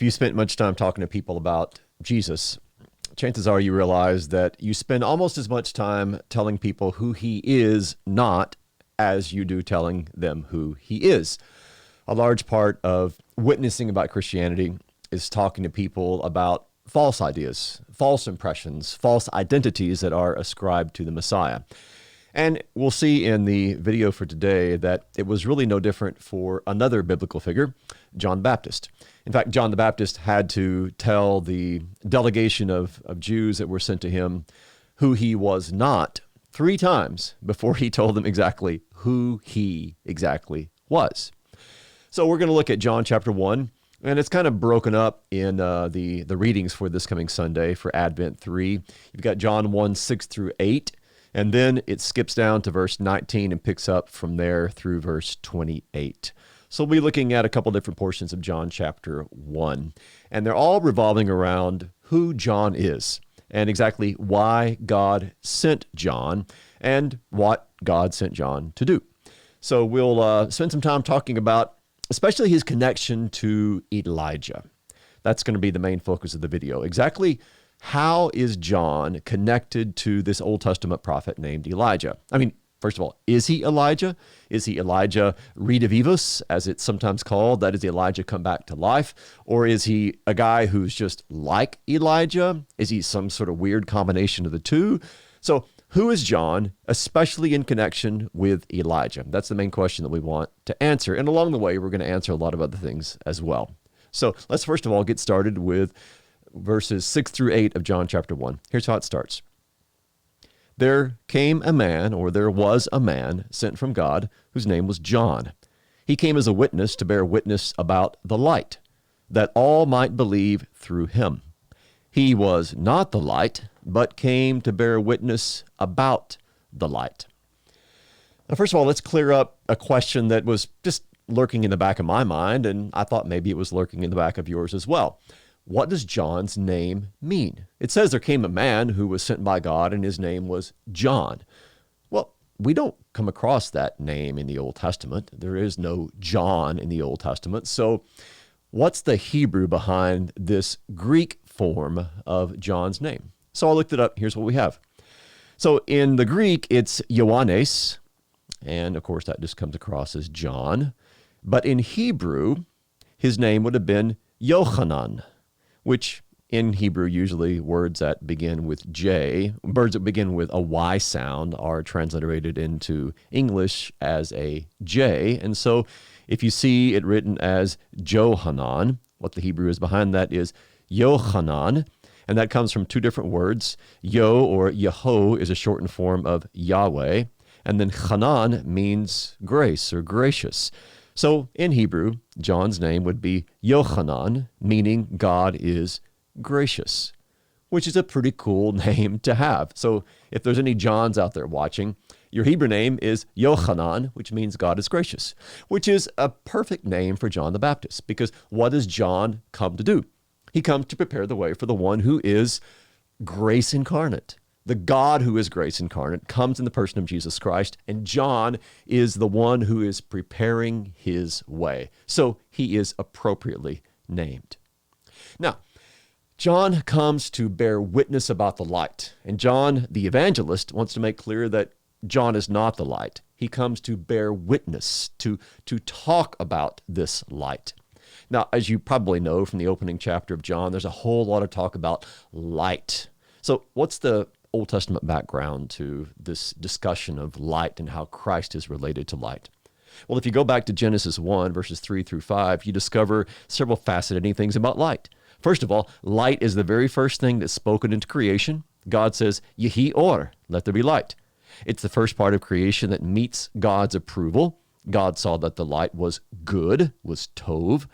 If you spent much time talking to people about Jesus, chances are you realize that you spend almost as much time telling people who he is not as you do telling them who he is. A large part of witnessing about Christianity is talking to people about false ideas, false impressions, false identities that are ascribed to the Messiah. And we'll see in the video for today that it was really no different for another biblical figure, John the Baptist. In fact, John the Baptist had to tell the delegation of Jews that were sent to him who he was not 3 times before he told them exactly who he exactly was. So we're going to look at John chapter 1, and it's kind of broken up in the readings for this coming Sunday for Advent 3. You've got John 1, 6 through 8. And then it skips down to verse 19 and picks up from there through verse 28. So we'll be looking at a couple different portions of John chapter 1. And they're all revolving around who John is and exactly why God sent John and what God sent John to do. So we'll spend some time talking about especially his connection to Elijah. That's going to be the main focus of the video. Exactly how is John connected to this Old Testament prophet named Elijah? I mean, first of all, is he Elijah? Is he Elijah redivivus, as it's sometimes called? That is, Elijah come back to life? Or is he a guy who's just like Elijah? Is he some sort of weird combination of the two? So who is John, especially in connection with Elijah? That's the main question that we want to answer. And along the way, we're going to answer a lot of other things as well. So let's first of all get started with verses 6 through 8 of John chapter 1. Here's how it starts. There came a man, or there was a man, sent from God, whose name was John. He came as a witness to bear witness about the light, that all might believe through him. He was not the light, but came to bear witness about the light. Now, first of all, let's clear up a question that was just lurking in the back of my mind, and I thought maybe it was lurking in the back of yours as well. What does John's name mean? It says there came a man who was sent by God, and his name was John. Well, we don't come across that name in the Old Testament. There is no John in the Old Testament. So what's the Hebrew behind this Greek form of John's name? So I looked it up. Here's what we have. So in the Greek, it's Ioannes, and of course that just comes across as John. But in Hebrew, his name would have been Yochanan, which in Hebrew, usually words that begin with J, words that begin with a Y sound are transliterated into English as a J. And so if you see it written as Johanan, what the Hebrew is behind that is Yochanan, and that comes from 2 different words. Yo, or Yeho, is a shortened form of Yahweh, and then Hanan means grace or gracious. So in Hebrew, John's name would be Yochanan, meaning God is gracious, which is a pretty cool name to have. So if there's any Johns out there watching, your Hebrew name is Yochanan, which means God is gracious, which is a perfect name for John the Baptist, because what does John come to do? He comes to prepare the way for the one who is grace incarnate. The God who is grace incarnate comes in the person of Jesus Christ, and John is the one who is preparing his way. So he is appropriately named. Now, John comes to bear witness about the light, and John, the evangelist, wants to make clear that John is not the light. He comes to bear witness, to talk about this light. Now, as you probably know from the opening chapter of John, there's a whole lot of talk about light. So what's the Old Testament background to this discussion of light and how Christ is related to light? Well, if you go back to Genesis 1, verses 3 through 5, you discover several fascinating things about light. First of all, light is the very first thing that's spoken into creation. God says, Yehi or, let there be light. It's the first part of creation that meets God's approval. God saw that the light was good, was tov.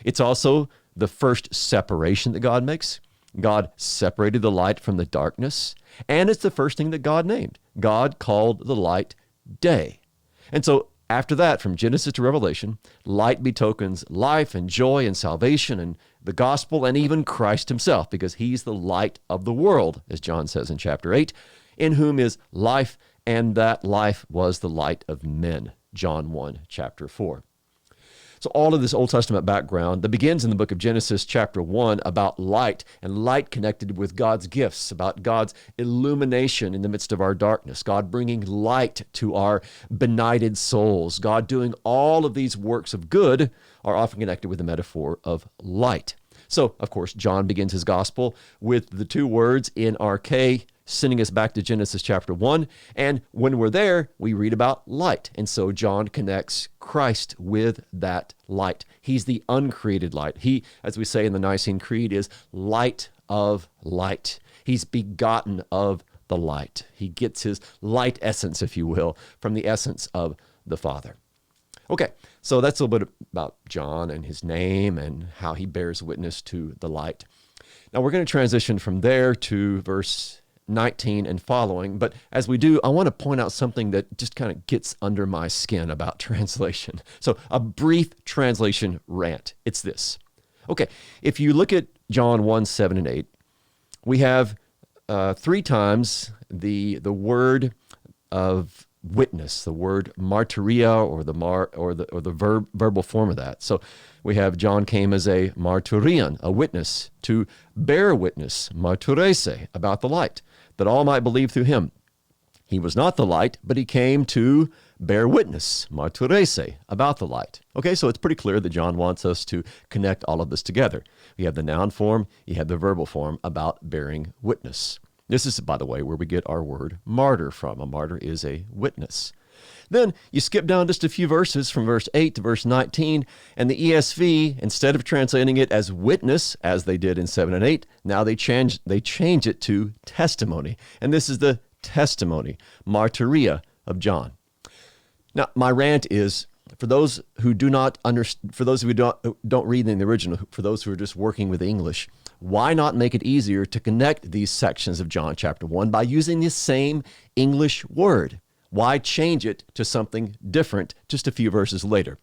It's also the first separation that God makes. God separated the light from the darkness, and it's the first thing that God named. God called the light day. And so after that, from Genesis to Revelation, light betokens life and joy and salvation and the gospel and even Christ himself, because he's the light of the world, as John says in chapter 8, in whom is life, and that life was the light of men, John 1, chapter 4. So all of this Old Testament background that begins in the book of Genesis chapter 1 about light and light connected with God's gifts, about God's illumination in the midst of our darkness, God bringing light to our benighted souls, God doing all of these works of good are often connected with the metaphor of light. So, of course, John begins his gospel with the two words in arche, sending us back to Genesis chapter 1. And when we're there, we read about light. And so John connects Christ with that light. He's the uncreated light. He, as we say in the Nicene Creed, is light of light. He's begotten of the light. He gets his light essence, if you will, from the essence of the Father. Okay, so that's a little bit about John and his name and how he bears witness to the light. Now we're going to transition from there to verse 19 and following. But as we do, I want to point out something that just kind of gets under my skin about translation. So a brief translation rant. It's this. Okay, if you look at John 1, 7, and 8, we have three times the word of witness, the word martyria, or the verbal form of that. So we have John came as a martyrion, a witness, to bear witness, martyrese, about the light, that all might believe through him. He was not the light, but he came to bear witness, martyrese, about the light. Okay, so it's pretty clear that John wants us to connect all of this together. You have the noun form, you have the verbal form about bearing witness. This is, by the way, where we get our word martyr from. A martyr is a witness. Then you skip down just a few verses from verse 8 to verse 19, and the ESV, instead of translating it as witness, as they did in 7 and 8, now they change it to testimony. And this is the testimony, martyria of John. Now, my rant is, for those who do not understand, for those who don't read in the original, for those who are just working with English, why not make it easier to connect these sections of John chapter 1 by using the same English word? Why change it to something different just a few verses later?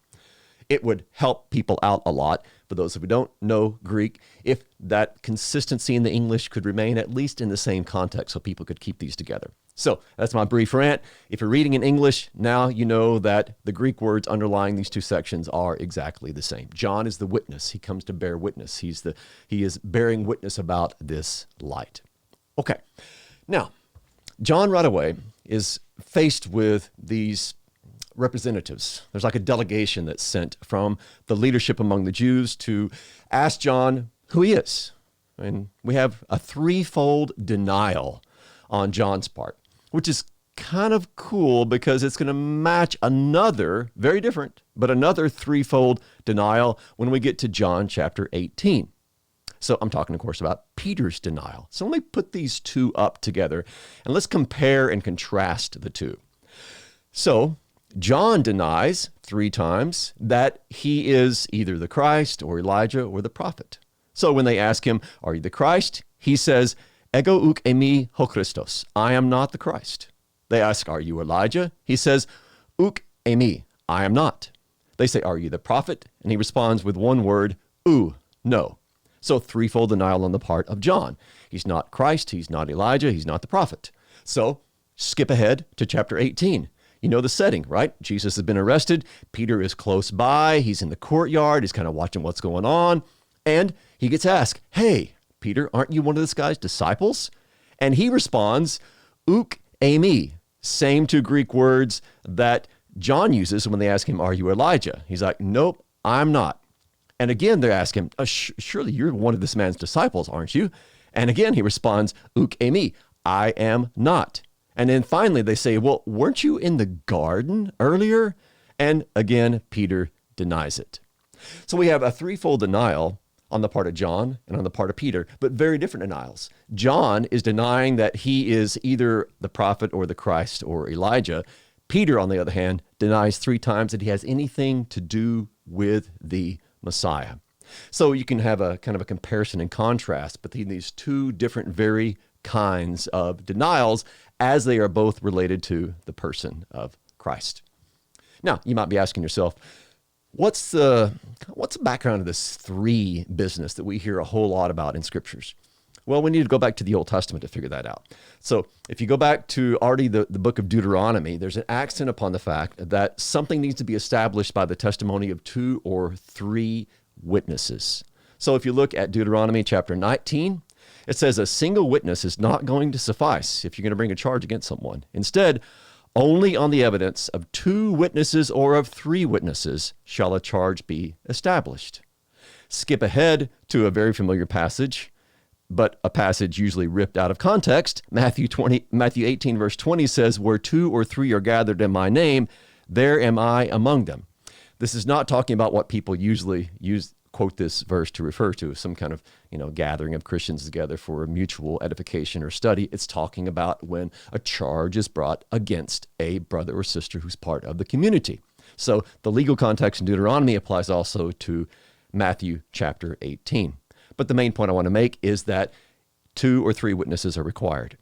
It would help people out a lot, for those who don't know Greek, if that consistency in the English could remain at least in the same context so people could keep these together. So that's my brief rant. If you're reading in English, now you know that the Greek words underlying these two sections are exactly the same. John is the witness. He comes to bear witness. He is bearing witness about this light. Okay. Now, John right away is faced with these representatives. There's like a delegation that's sent from the leadership among the Jews to ask John who he is. And we have a threefold denial on John's part, which is kind of cool because it's going to match another, very different, but another threefold denial when we get to John chapter 18. So I'm talking, of course, about Peter's denial. So let me put these two up together and let's compare and contrast the two. So John denies 3 times that he is either the Christ or Elijah or the prophet. So when they ask him, are you the Christ? He says, ego uk emi ho Christos. I am not the Christ. They ask, are you Elijah? He says, uk emi. I am not. They say, are you the prophet? And he responds with one word, no. So threefold denial on the part of John. He's not Christ. He's not Elijah. He's not the prophet. So skip ahead to chapter 18. You know the setting, right? Jesus has been arrested. Peter is close by. He's in the courtyard. He's kind of watching what's going on. And he gets asked, hey, Peter, aren't you one of this guy's disciples? And he responds, uk eimi, same two Greek words that John uses when they ask him, are you Elijah? He's like, nope, I'm not. And again, they ask him, surely you're one of this man's disciples, aren't you? And again, he responds, uk eimi, I am not. And then finally they say, well, weren't you in the garden earlier? And again, Peter denies it. So we have a threefold denial on the part of John and on the part of Peter, but very different denials. John is denying that he is either the prophet or the Christ or Elijah. Peter, on the other hand, denies 3 times that he has anything to do with the Messiah. So you can have a kind of a comparison and contrast between these 2 different very kinds of denials as they are both related to the person of Christ. Now, you might be asking yourself, what's the background of this 3 business that we hear a whole lot about in scriptures? Well, we need to go back to the Old Testament to figure that out. So if you go back to already the book of Deuteronomy, there's an accent upon the fact that something needs to be established by the testimony of 2 or 3 witnesses. So if you look at Deuteronomy chapter 19, it says a single witness is not going to suffice if you're going to bring a charge against someone. Instead, only on the evidence of 2 witnesses or of 3 witnesses shall a charge be established. Skip ahead to a very familiar passage, but a passage usually ripped out of context. Matthew 18, verse 20 says, where 2 or 3 are gathered in my name, there am I among them. This is not talking about what people usually quote this verse to refer to, some kind of gathering of Christians together for mutual edification or study. It's talking about when a charge is brought against a brother or sister who's part of the community. So the legal context in Deuteronomy applies also to Matthew chapter 18. But the main point I want to make is that 2 or 3 witnesses are required.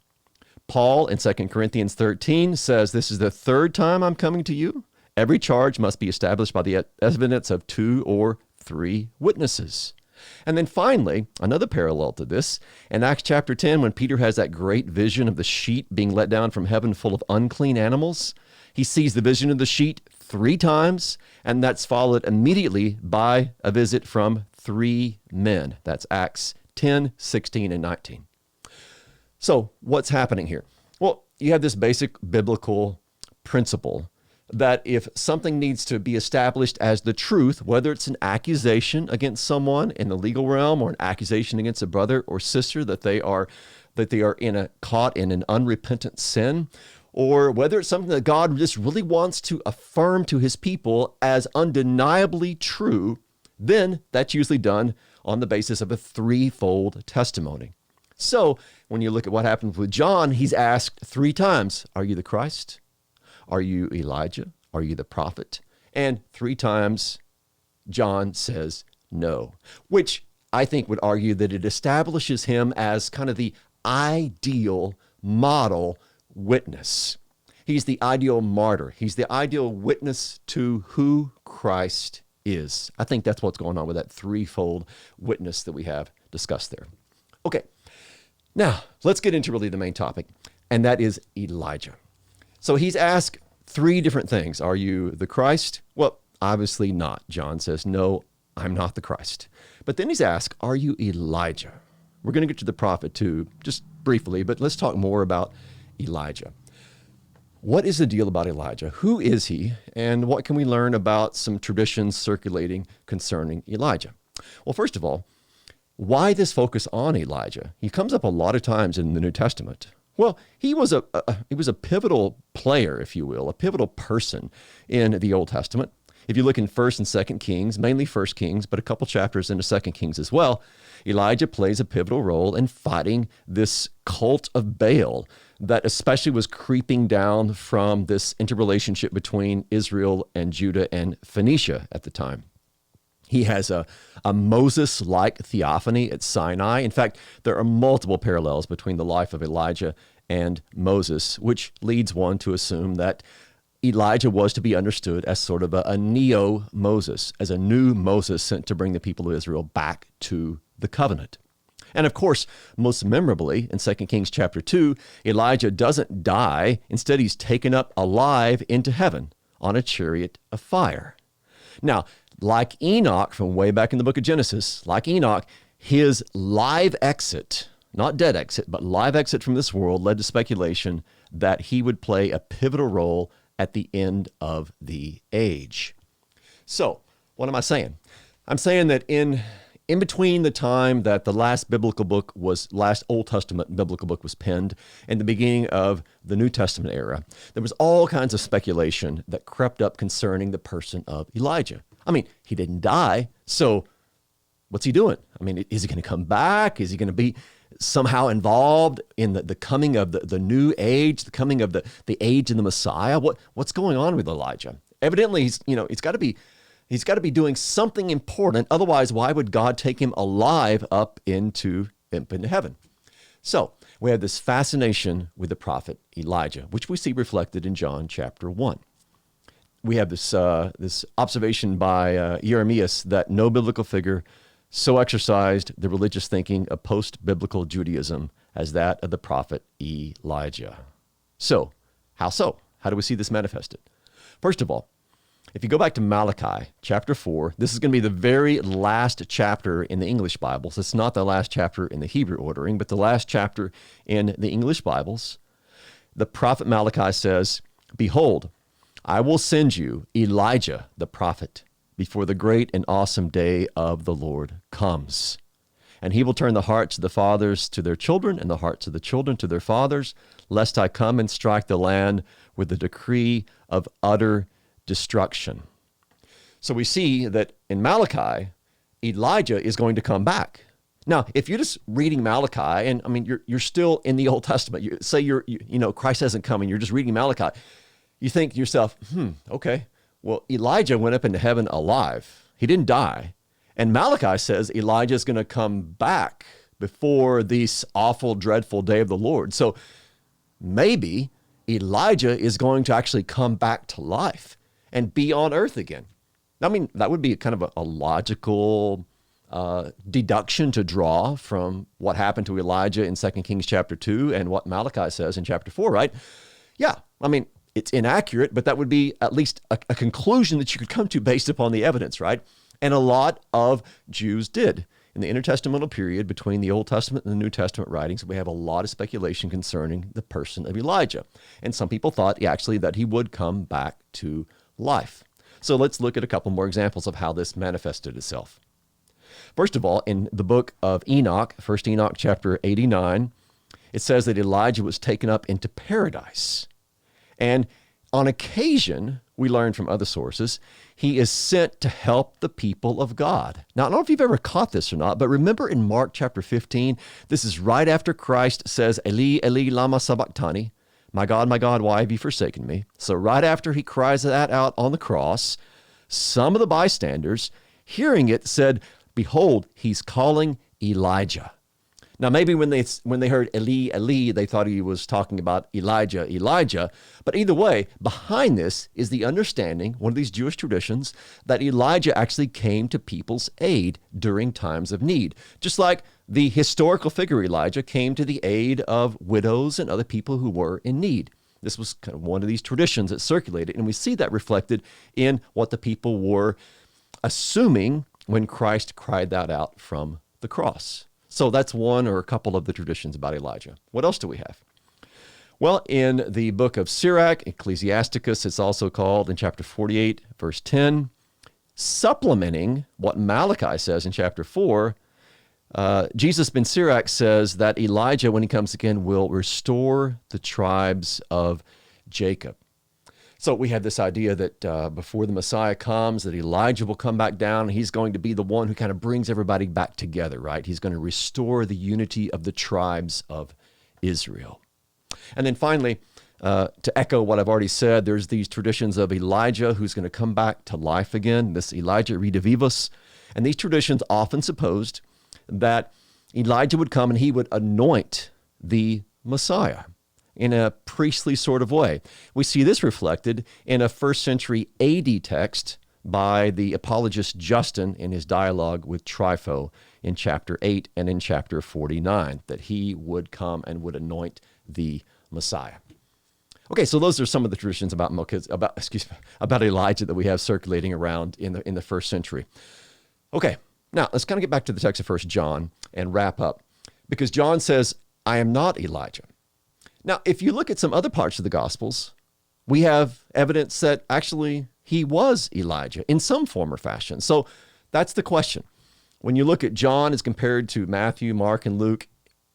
Paul in 2 Corinthians 13 says, this is the 3rd time I'm coming to you. Every charge must be established by the evidence of 2 or 3 witnesses. And then finally, another parallel to this, in Acts chapter 10, when Peter has that great vision of the sheet being let down from heaven full of unclean animals, he sees the vision of the sheet 3 times, and that's followed immediately by a visit from 3 men. That's Acts 10, 16, and 19. So what's happening here? Well, you have this basic biblical principle that if something needs to be established as the truth, whether it's an accusation against someone in the legal realm or an accusation against a brother or sister that they are caught in an unrepentant sin, or whether it's something that God just really wants to affirm to his people as undeniably true, then that's usually done on the basis of a threefold testimony. So when you look at what happens with John, he's asked 3 times, are you the Christ? Are you Elijah? Are you the prophet? And 3 times John says no, which I think would argue that it establishes him as kind of the ideal model witness. He's the ideal martyr. He's the ideal witness to who Christ is. I think that's what's going on with that threefold witness that we have discussed there. Okay, now let's get into really the main topic, and that is Elijah. So he's asked 3 different things. Are you the Christ? Well, obviously not. John says, no, I'm not the Christ. But then he's asked, are you Elijah? We're going to get to the prophet too, just briefly, but let's talk more about Elijah. What is the deal about Elijah? Who is he? And what can we learn about some traditions circulating concerning Elijah? Well, first of all, why this focus on Elijah? He comes up a lot of times in the New Testament. Well, he was a pivotal player, if you will, a pivotal person in the Old Testament. If you look in 1st and 2nd Kings, mainly 1st Kings, but a couple chapters into 2nd Kings as well, Elijah plays a pivotal role in fighting this cult of Baal that especially was creeping down from this interrelationship between Israel and Judah and Phoenicia at the time. He has a Moses-like theophany at Sinai. In fact, there are multiple parallels between the life of Elijah and Moses, which leads one to assume that Elijah was to be understood as sort of a neo-Moses, as a new Moses sent to bring the people of Israel back to the covenant. And of course, most memorably, in 2 Kings chapter 2, Elijah doesn't die. Instead, he's taken up alive into heaven on a chariot of fire. Now, like Enoch from way back in the book of Genesis, like Enoch, his live exit, not dead exit, but live exit from this world led to speculation that he would play a pivotal role at the end of the age. So, what am I saying? I'm saying that in between the time that the last Old Testament biblical book was penned and the beginning of the New Testament era, there was all kinds of speculation that crept up concerning the person of Elijah. I mean, he didn't die, so what's he doing? I mean, is he going to come back? Is he going to be somehow involved in the coming of the new age, the coming of the age of the Messiah? What's going on with Elijah? Evidently, he's got to be doing something important. Otherwise, why would God take him alive up into heaven? So we have this fascination with the prophet Elijah, which we see reflected in John chapter 1. We have this observation by Jeremias that no biblical figure so exercised the religious thinking of post-biblical Judaism as that of the prophet Elijah. So, how so? How do we see this manifested? First of all, if you go back to Malachi chapter 4, this is going to be the very last chapter in the English Bibles. It's not the last chapter in the Hebrew ordering, but the last chapter in the English Bibles. The prophet Malachi says, "Behold, I will send you Elijah the prophet before the great and awesome day of the Lord comes. And he will turn the hearts of the fathers to their children and the hearts of the children to their fathers, lest I come and strike the land with the decree of utter destruction." So we see that in Malachi, Elijah is going to come back. Now, if you're just reading Malachi, and I mean, you're still in the Old Testament, say Christ hasn't come and you're just reading Malachi, you think to yourself, okay, well, Elijah went up into heaven alive. He didn't die. And Malachi says Elijah is going to come back before this awful, dreadful day of the Lord. So maybe Elijah is going to actually come back to life and be on earth again. I mean, that would be kind of a logical deduction to draw from what happened to Elijah in 2 Kings chapter 2 and what Malachi says in chapter 4, right? Yeah, I mean, it's inaccurate, but that would be at least a conclusion that you could come to based upon the evidence, right? And a lot of Jews did. In the intertestamental period between the Old Testament and the New Testament writings, we have a lot of speculation concerning the person of Elijah. And some people thought actually that he would come back to life. So let's look at a couple more examples of how this manifested itself. First of all, in the book of Enoch, 1 Enoch chapter 89, it says that Elijah was taken up into paradise. And on occasion, we learn from other sources, he is sent to help the people of God. Now, I don't know if you've ever caught this or not, but remember in Mark chapter 15, this is right after Christ says, "Eli, Eli, lama sabachthani," my God, why have you forsaken me? So right after he cries that out on the cross, some of the bystanders, hearing it, said, "Behold, he's calling Elijah." Now, maybe when they heard Eli, Eli, they thought he was talking about Elijah. But either way, behind this is the understanding, one of these Jewish traditions, that Elijah actually came to people's aid during times of need. Just like the historical figure Elijah came to the aid of widows and other people who were in need. This was kind of one of these traditions that circulated, and we see that reflected in what the people were assuming when Christ cried that out from the cross. So that's one or a couple of the traditions about Elijah. What else do we have? Well, in the book of Sirach, Ecclesiasticus, it's also called in chapter 48, verse 10, supplementing what Malachi says in chapter 4, Jesus ben Sirach says that Elijah, when he comes again, will restore the tribes of Jacob. So we have this idea that before the Messiah comes, that Elijah will come back down, and he's going to be the one who kind of brings everybody back together, right? He's going to restore the unity of the tribes of Israel. And then finally, to echo what I've already said, there's these traditions of Elijah who's going to come back to life again, this Elijah redivivus. And these traditions often supposed that Elijah would come and he would anoint the Messiah in a priestly sort of way. We see this reflected in a first century AD text by the apologist Justin in his dialogue with Trypho in chapter 8 and in chapter 49, that he would come and would anoint the Messiah. Okay, so those are some of the traditions about Elijah that we have circulating around in the first century. Okay, now let's kind of get back to the text of 1 John and wrap up, because John says, "I am not Elijah." Now, if you look at some other parts of the Gospels, we have evidence that actually he was Elijah in some form or fashion. So that's the question. When you look at John as compared to Matthew, Mark, and Luke,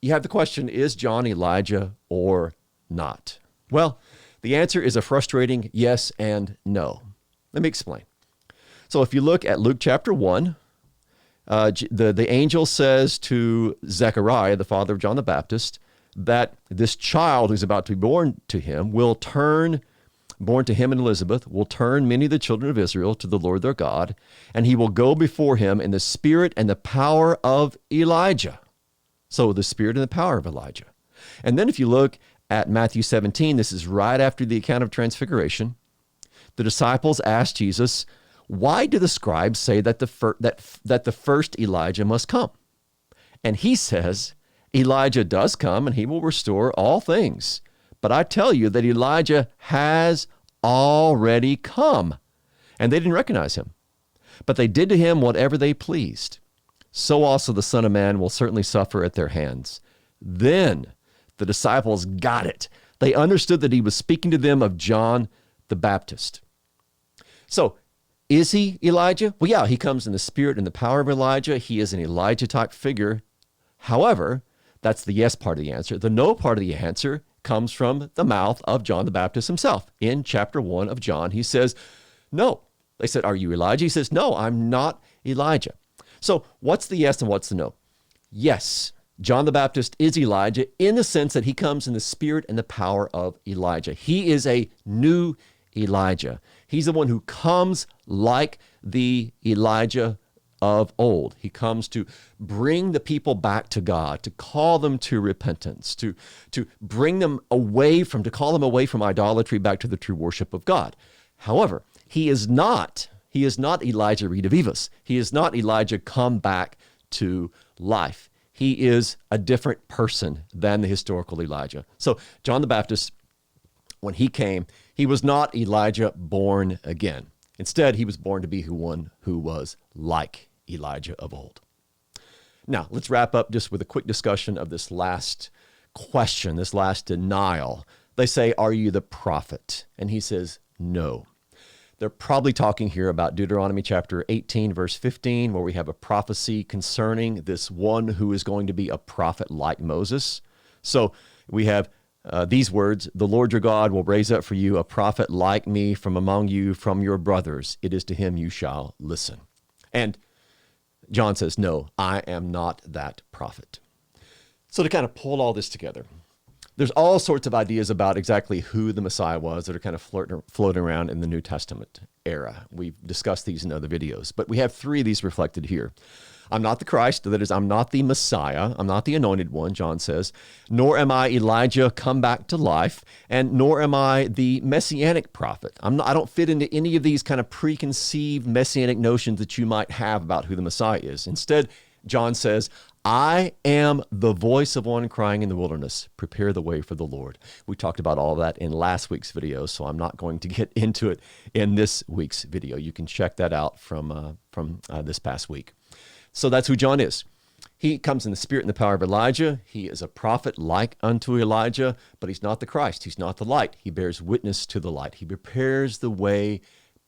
you have the question, is John Elijah or not? Well, the answer is a frustrating yes and no. Let me explain. So if you look at Luke chapter 1, the angel says to Zechariah, the father of John the Baptist, that this child who's about to be born to him born to him and Elizabeth, will turn many of the children of Israel to the Lord their God, and he will go before him in the spirit and the power of Elijah. So the spirit and the power of Elijah. And then if you look at Matthew 17, this is right after the account of transfiguration, the disciples asked Jesus, why do the scribes say that the first Elijah must come? And he says, Elijah does come and he will restore all things. But I tell you that Elijah has already come. And they didn't recognize him. But they did to him whatever they pleased. So also the Son of Man will certainly suffer at their hands. Then the disciples got it. They understood that he was speaking to them of John the Baptist. So, is he Elijah? Well, yeah, he comes in the spirit and the power of Elijah. He is an Elijah-type figure. However, that's the yes part of the answer. The no part of the answer comes from the mouth of John the Baptist himself. In chapter 1 of John, he says, no. They said, are you Elijah? He says, no, I'm not Elijah. So what's the yes and what's the no? Yes, John the Baptist is Elijah in the sense that he comes in the spirit and the power of Elijah. He is a new Elijah. He's the one who comes like the Elijah of old. He comes to bring the people back to God, to call them to repentance, to bring them away from, to call them away from idolatry back to the true worship of God. However, he is not Elijah redivivus. He is not Elijah come back to life. He is a different person than the historical Elijah. So John the Baptist, when he came, he was not Elijah born again. Instead, he was born to be one who was like Elijah of old. Now, let's wrap up just with a quick discussion of this last question, this last denial. They say, are you the prophet? And he says, no. They're probably talking here about Deuteronomy chapter 18, verse 15, where we have a prophecy concerning this one who is going to be a prophet like Moses. So we have these words, the Lord your God will raise up for you a prophet like me from among you, from your brothers. It is to him you shall listen. And John says, no, I am not that prophet. So to kind of pull all this together, there's all sorts of ideas about exactly who the Messiah was that are kind of floating around in the New Testament era. We've discussed these in other videos, but we have three of these reflected here. I'm not the Christ, that is, I'm not the Messiah, I'm not the anointed one, John says, nor am I Elijah come back to life, and nor am I the messianic prophet. I don't fit into any of these kind of preconceived messianic notions that you might have about who the Messiah is. Instead, John says, I am the voice of one crying in the wilderness, prepare the way for the Lord. We talked about all of that in last week's video, so I'm not going to get into it in this week's video. You can check that out from this past week. So that's who John is. He comes in the spirit and the power of Elijah. He is a prophet like unto Elijah, but he's not the Christ. He's not the light. He bears witness to the light. He prepares the way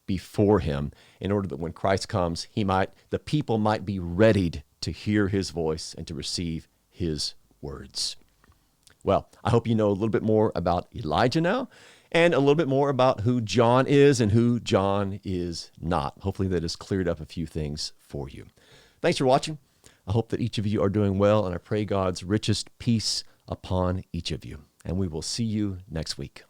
before him in order that when Christ comes, the people might be readied to hear his voice and to receive his words. Well, I hope you know a little bit more about Elijah now and a little bit more about who John is and who John is not. Hopefully that has cleared up a few things for you. Thanks for watching. I hope that each of you are doing well, and I pray God's richest peace upon each of you. And we will see you next week.